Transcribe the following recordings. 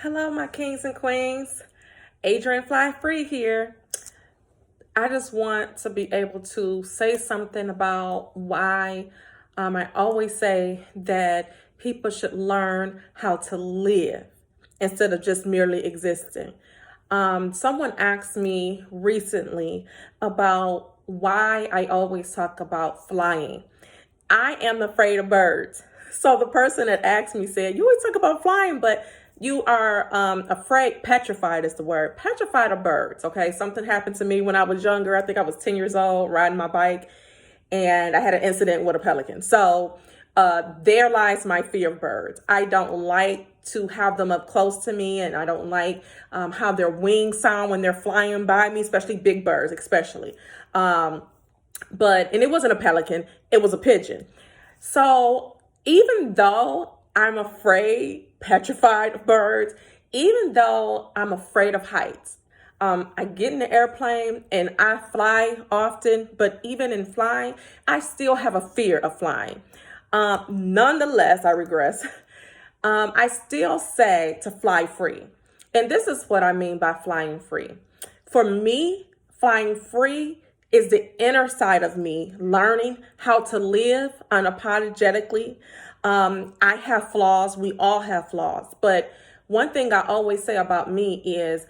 Hello, my kings and queens. Adrian Fly Free here. I just want to be able to say something about why I always say that people should learn how to live instead of just merely existing. Someone asked me recently about why I always talk about flying. I am afraid of birds. So the person that asked me said, "You always talk about flying, but you are afraid, petrified is the word, petrified of birds." Okay, something happened to me when I was younger. I think I was 10 years old riding my bike, and I had an incident with a pelican. So there lies my fear of birds. I don't like to have them up close to me, and I don't like how their wings sound when they're flying by me, especially big birds, especially. And it wasn't a pelican, it was a pigeon. So even though I'm afraid, petrified of birds, even though I'm afraid of heights, I get in the airplane and I fly often, but even in flying, I still have a fear of flying. Nonetheless, I regress. I still say to fly free. And this is what I mean by flying free. For me, flying free is the inner side of me learning how to live unapologetically. I have flaws. We all have flaws. But one thing I always say about me is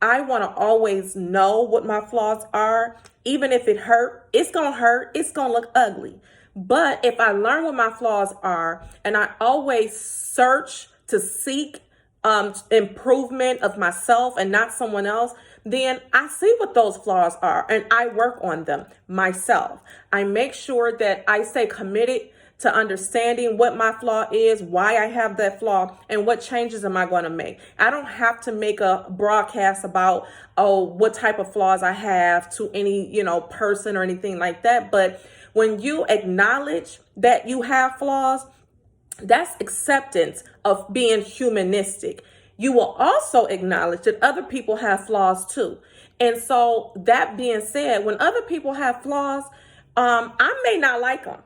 I want to always know what my flaws are. Even if it hurt, it's going to hurt. It's going to look ugly. But if I learn what my flaws are and I always search to seek improvement of myself and not someone else, then I see what those flaws are and I work on them myself. I make sure that I stay committed to understanding what my flaw is, why I have that flaw, and what changes am I going to make. I don't have to make a broadcast about, what type of flaws I have to any, person or anything like that. But when you acknowledge that you have flaws, that's acceptance of being humanistic. You will also acknowledge that other people have flaws too. And so that being said, when other people have flaws, I may not like them.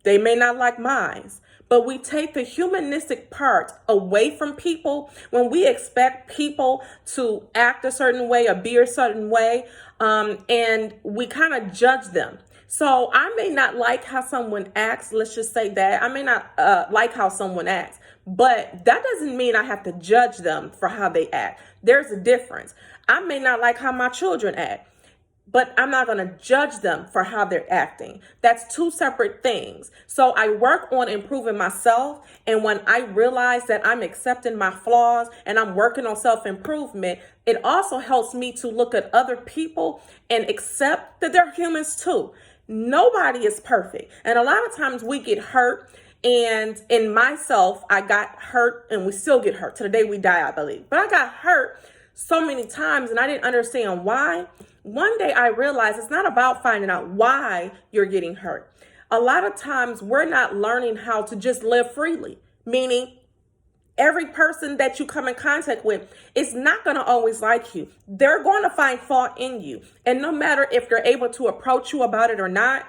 They may not like mine, but we take the humanistic part away from people when we expect people to act a certain way or be a certain way, and we kind of judge them. So I may not like how someone acts. Let's just say that. I may not like how someone acts, but that doesn't mean I have to judge them for how they act. There's a difference. I may not like how my children act, but I'm not going to judge them for how they're acting. That's two separate things. So I work on improving myself. And when I realize that I'm accepting my flaws and I'm working on self-improvement, it also helps me to look at other people and accept that they're humans too. Nobody is perfect. And a lot of times we get hurt. And in myself, I got hurt and we still get hurt. To the day we die, I believe. But I got hurt so many times and I didn't understand why. One day I realized it's not about finding out why you're getting hurt. A lot of times we're not learning how to just live freely, meaning every person that you come in contact with is not going to always like you. They're going to find fault in you. And no matter if they're able to approach you about it or not,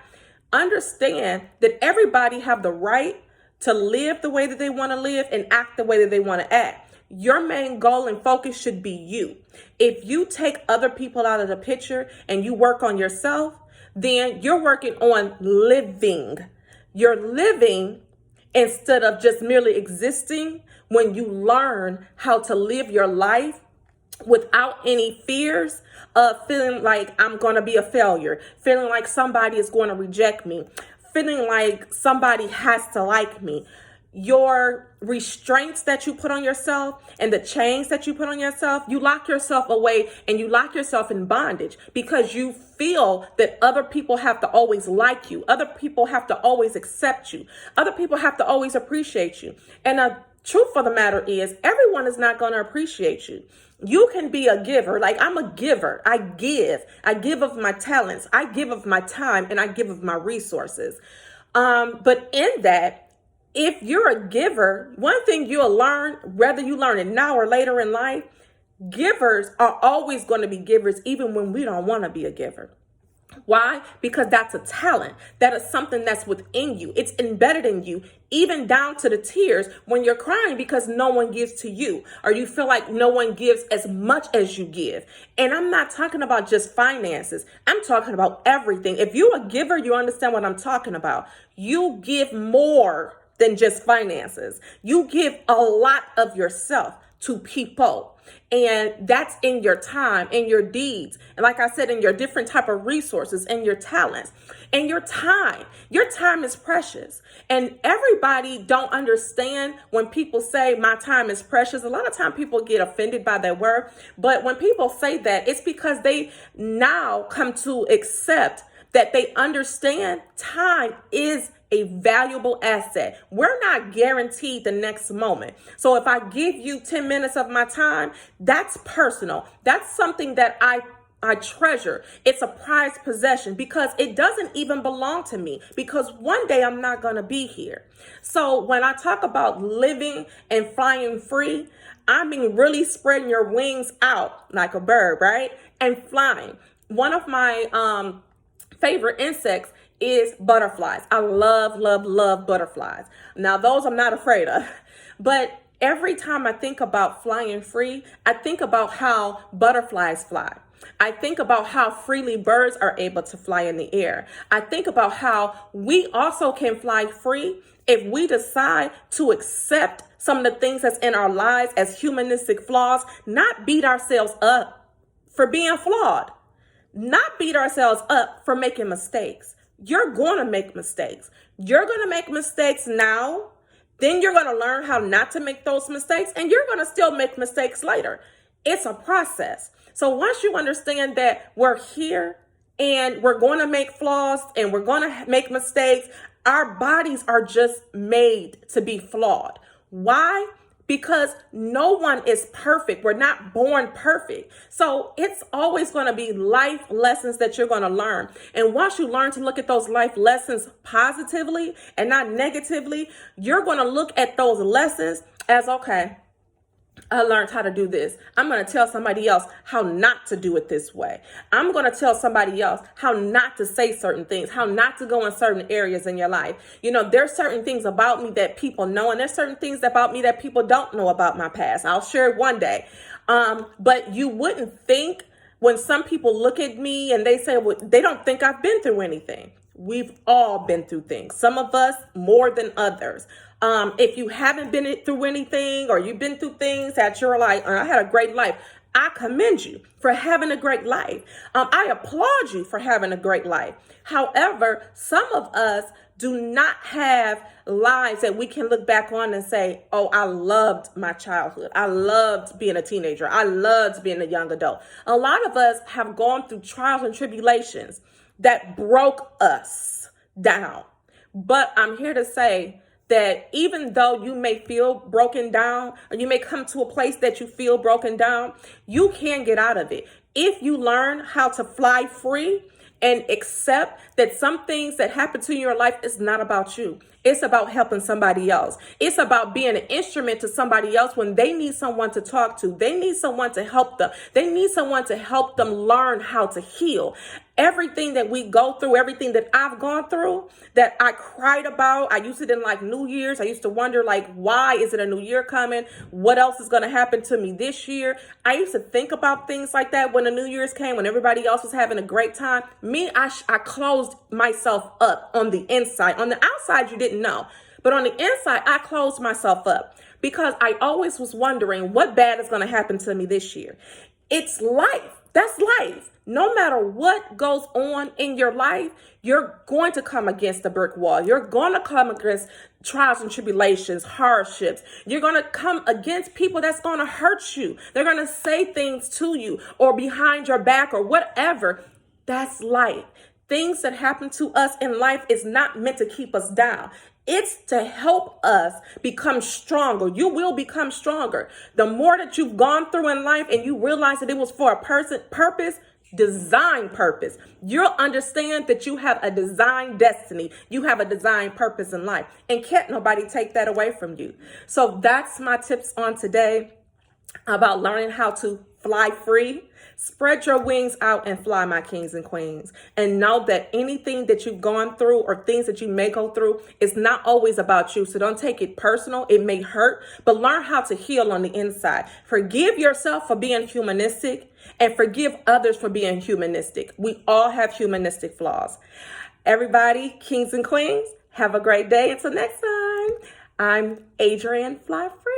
understand that everybody have the right to live the way that they want to live and act the way that they want to act. Your main goal and focus should be you. If you take other people out of the picture and you work on yourself, then you're working on living. You're living instead of just merely existing when you learn how to live your life without any fears of feeling like I'm going to be a failure, feeling like somebody is going to reject me, feeling like somebody has to like me. Your restraints that you put on yourself and the chains that you put on yourself, you lock yourself away and you lock yourself in bondage because you feel that other people have to always like you. Other people have to always accept you. Other people have to always appreciate you. And the truth of the matter is everyone is not going to appreciate you. You can be a giver. Like I'm a giver. I give of my talents. I give of my time and I give of my resources. But in that, if you're a giver, one thing you'll learn, whether you learn it now or later in life, givers are always going to be givers, even when we don't want to be a giver. Why? Because that's a talent. That is something that's within you. It's embedded in you, even down to the tears when you're crying because no one gives to you, or you feel like no one gives as much as you give. And I'm not talking about just finances. I'm talking about everything. If you're a giver, you understand what I'm talking about. You give more than just finances. You give a lot of yourself to people. And that's in your time, in your deeds. And like I said, in your different type of resources and your talents and your time. Your time is precious. And everybody don't understand when people say my time is precious. A lot of time people get offended by that word. But when people say that, it's because they now come to accept that they understand time is a valuable asset. We're not guaranteed the next moment. So if I give you 10 minutes of my time, that's personal. That's something that I treasure. It's a prized possession because it doesn't even belong to me, because one day I'm not going to be here. So when I talk about living and flying free, I mean really spreading your wings out like a bird, right? And flying. One of my favorite insects is butterflies. I love, love, love butterflies. Now, those I'm not afraid of. But every time I think about flying free, I think about how butterflies fly. I think about how freely birds are able to fly in the air. I think about how we also can fly free if we decide to accept some of the things that's in our lives as humanistic flaws, not beat ourselves up for being flawed. Not beat ourselves up for making mistakes. You're going to make mistakes. You're going to make mistakes now. Then you're going to learn how not to make those mistakes, and you're going to still make mistakes later. It's a process. So once you understand that we're here and we're going to make flaws and we're going to make mistakes, our bodies are just made to be flawed. Why? Because no one is perfect. We're not born perfect. So it's always going to be life lessons that you're going to learn. And once you learn to look at those life lessons positively and not negatively, you're going to look at those lessons as, okay, I learned how to do this. I'm going to tell somebody else how not to do it this way. I'm going to tell somebody else how not to say certain things, how not to go in certain areas in your life. You know, there's certain things about me that people know, and there's certain things about me that people don't know about my past. I'll share it one day. But you wouldn't think when some people look at me and they say, well, they don't think I've been through anything. We've all been through things. Some of us more than others. If you haven't been through anything, or you've been through things that you're like, I had a great life, I commend you for having a great life. I applaud you for having a great life. However, some of us do not have lives that we can look back on and say, oh, I loved my childhood. I loved being a teenager. I loved being a young adult. A lot of us have gone through trials and tribulations that broke us down. But I'm here to say that even though you may feel broken down, or you may come to a place that you feel broken down, you can get out of it. If you learn how to fly free and accept that some things that happen to you in your life is not about you. It's about helping somebody else. It's about being an instrument to somebody else when they need someone to talk to. They need someone to help them. They need someone to help them learn how to heal. Everything that we go through, everything that I've gone through, that I cried about, I used it in like New Year's. I used to wonder, like, why is it a new year coming? What else is going to happen to me this year? I used to think about things like that when the New Year's came, when everybody else was having a great time. Me, I closed myself up on the inside. On the outside, you didn't know. But on the inside, I closed myself up because I always was wondering what bad is going to happen to me this year. It's life. That's life. No matter what goes on in your life, you're going to come against the brick wall. You're going to come against trials and tribulations, hardships. You're going to come against people that's going to hurt you. They're going to say things to you or behind your back or whatever. That's life. Things that happen to us in life is not meant to keep us down. It's to help us become stronger. You will become stronger. The more that you've gone through in life and you realize that it was for a purpose, design purpose, you'll understand that you have a design destiny. You have a design purpose in life, and can't nobody take that away from you. So that's my tips on today about learning how to fly free. Spread your wings out and fly, my kings and queens. And know that anything that you've gone through or things that you may go through is not always about you. So don't take it personal. It may hurt, but learn how to heal on the inside. Forgive yourself for being humanistic and forgive others for being humanistic. We all have humanistic flaws. Everybody, kings and queens, have a great day. Until next time, I'm Adrienne Fly Free.